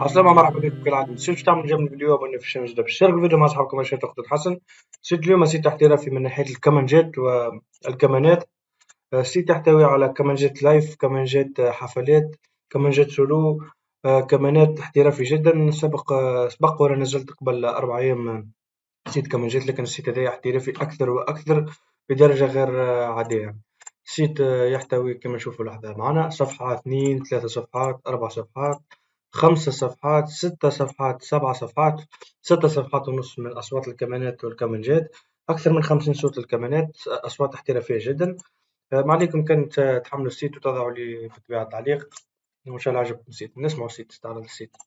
عسلامة، مرحبا بكم كالعادة. نسيتوا تعملوا جيم الفيديو وابوني في الشانل جديد. اشتركوا الفيديو مع اصحابكم عشان تاخذوا الحسن. سيت اليوم سيت احترافي من ناحية الكمانجات والكمانات. سيت يحتوي على كمانجات لايف، كمانجات حفلات، كمانجات سولو، كمانات احترافي جدا. سبق وانا نزلت قبل 4 أيام سيت كمانجات، لكن السيت هذا احترافي أكثر وأكثر بدرجة غير عادية. السيت يحتوي كما نشوفوا لحظة معنا صفحة، 2 3 صفحات، 4 صفحات، 5 صفحات، 6 صفحات، 7 صفحات، 6 صفحات ونص من أصوات الكمانات والكمانجات، أكثر من 50 صوت الكمانات، أصوات احترافية جدا. ما عليكم كان تحملوا السيت وتضعوا لي في الطبيعة تعليق وإن شاء الله عجبكم السيت. نسمعوا السيت، استعرض السيت.